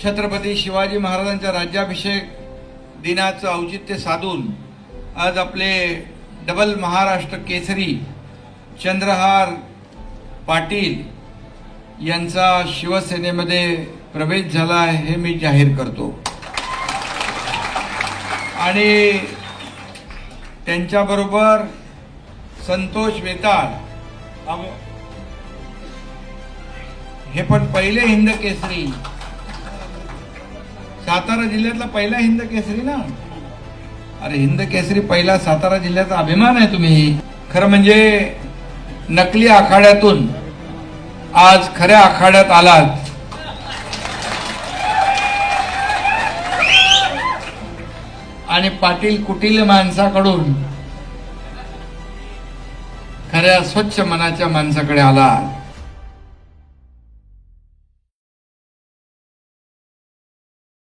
छत्रपती शिवाजी महाराजांच्या राज्याभिषेक दिनाचं औचित्य साधून आज आपले डबल महाराष्ट्र केसरी चंद्रहार पाटील यांचा शिवसेनेमध्ये प्रवेश झाला आहे हे मी जाहीर करतो। आणि त्यांच्याबरोबर संतोष वेताळ हे पण पहिले हिंद केसरी, सातारा जिल्ह्यातला पहिला हिंद केसरी ना। अरे हिंद केसरी पहिला सातारा जिल्ह्याचा अभिमान आहे तुम्ही। खरं म्हणजे नकली आखाड्यातून आज खऱ्या आखाड्यात आलात। आणि पाटील कुटील माणसाकडून खऱ्या स्वच्छ मनाच्या माणसाकडे आला।